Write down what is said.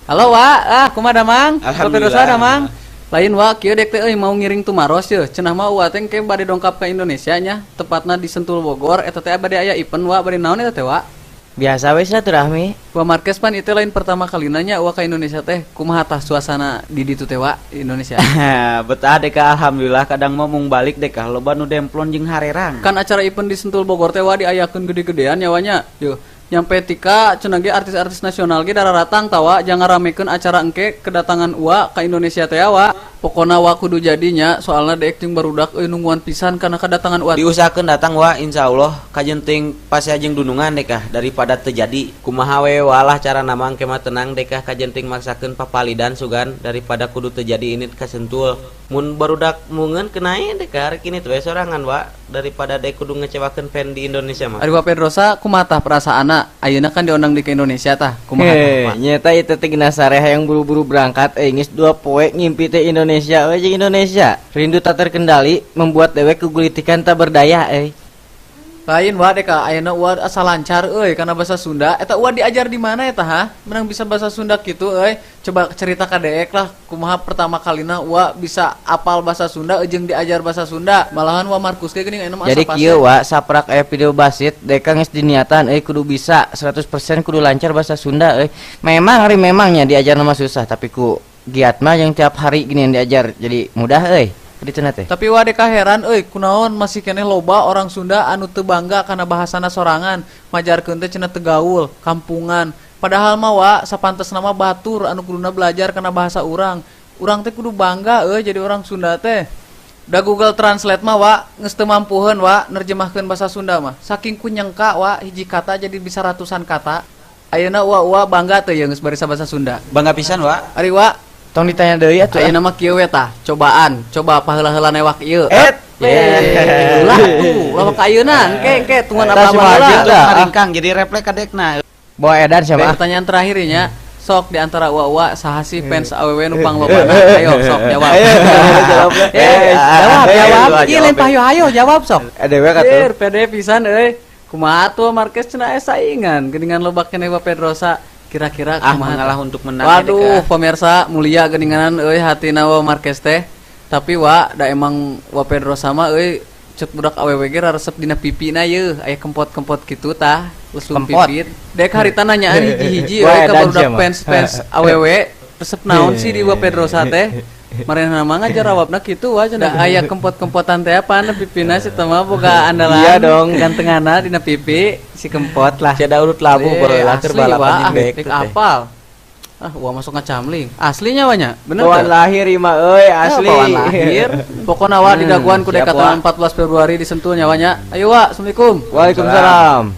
Halo Wak, kumaha damang? Alhamdulillah. Dosa damang. Lain Wak, kieu dek teh mau ngiring tumaros ye. Cenah mah Wak teh ke bade dongkap ka Indonesia nya, tepatna di Sentul Bogor eta teh bade aya event Wak bade naon eta teh Wak? Biasa we silaturahmi. Wak Marquez pan itu lain pertama kali nanya Wak ka Indonesia teh. Kumaha tah suasana di ditu teh Wak Indonesia? Betah deka alhamdulillah kadang mau mung balik deka loba nu demplon jeung harerang. Kan acara event di Sentul Bogor teh Wak diayakeun gede-gedean nyawanya. Yo, nyampe tika cenah ge artis-artis nasional ge dararatang tawa jangan ramekeun acara engke kedatangan Wak ka Indonesia teh Wak. Pokona Wak kudu jadinya soalna deek jeung barudak euy nungguan pisan kana kedatangan Wak. Diusahakeun datang wa insyaallah kajenting pase jeung dunungan deka daripada terjadi. Kumaha we walah cara namang kemah tenang deka kajenting maksakeun papalidan sugan daripada kudu terjadi ini kasentul. Mun barudak mungeun kenae deka rek ini teh sorangan wa daripada deek kudu ngecewakeun fan di Indonesia mah. Ari Wak Pedrosa kumaha tah perasaanna? Ayeuna kan diundang di ke Indonesia tah. Kumaha tah Wak? Nyata itu teh gina sareha yang buru-buru berangkat geus 2 poe ngimpi teh Indonesia we jeung Indonesia. Rindu tak terkendali membuat dewek kegulitikan tak berdaya Lain Wak deka ayeuna Wak asa lancar euy kana bahasa Sunda. Eta Wak diajar di mana eta ha? Menang bisa bahasa Sunda kitu euy. Coba cerita ka deek lah kumaha pertama kalina Wak bisa apal bahasa Sunda jeung diajar bahasa Sunda. Malahan Wak Markus ge geuning aya mah jadi kieu wa saprak aya video basit deka geus diniatan kudu bisa 100% kudu lancar bahasa Sunda memang hari memangnya diajar nama susah tapi ku giat mah yang tiap hari gini yang diajar jadi mudah kitu na teh. Tapi Wak deka heran euy kunaon masih keneh loba orang Sunda anu teu bangga kana bahasana sorangan, majarkeun teh cenah teu gaul, kampungan. Padahal mah Wak sapantesna mah batur anu kuduna belajar kana bahasa urang. Urang teh kudu bangga jadi orang Sunda teh. Da Google Translate mah Wak geus teu mampuheun Wak nerjemahkeun bahasa Sunda mah. Saking kunyengka Wak hiji kata jadi bisa ratusan kata. Ayeuna Wak bangga teh geus barisa bahasa Sunda. Bangga pisan wa. Ari Wak Tong ditanya deui atuh. ayeuna mah kieu we tah, cobaan. Coba paheula-heula newak ieu. Lah tuh, lawak ayeuna engke tungguan apa-apa Lah ringkang jadi refleks kadekna. Bawa edan siapa? Pertanyaan terakhir nya, sok di antara Wak saha sih fans awewe nu panglobana? Ayo sok jawab. Jawab. Ieu lain pahayo jawab sok. Dewe katuh. Pede pisan euy. Kumaha tuh Marquez cenah saingan geuningan loba keneh Wak Pedrosa. Kira-kira kumaha mengalah untuk menang waduh pemirsa mulia geuninganan euy hatina Wak Marquez teh. Tapi Wak da emang Wak Pedrosa mah euy cek budak awewe ge resep dina pipina ye aya kempot-kempot kitu tah usum pipit dek harita nanyaan hiji-hiji euy ka budak fans awewe resep naon sih di Wak Pedrosa teh marena mah ngajarawabna kitu wa cenah aya kempot-kempotan teh apaan pipina si teh mah boga andalan iya dong gantenganna dina pipi si kempot lah Cia urut labu baheula keur balapan jeung dek apal Wah masuk ngacamling. Aslinya wanya, bener bawaan lahir ima asli. Bawaan lahir. Pokoknya Wak didaguan ku dek 14 Februari di Sentul nyawanya. Ayo Wak, Assalamualaikum. Waalaikumsalam.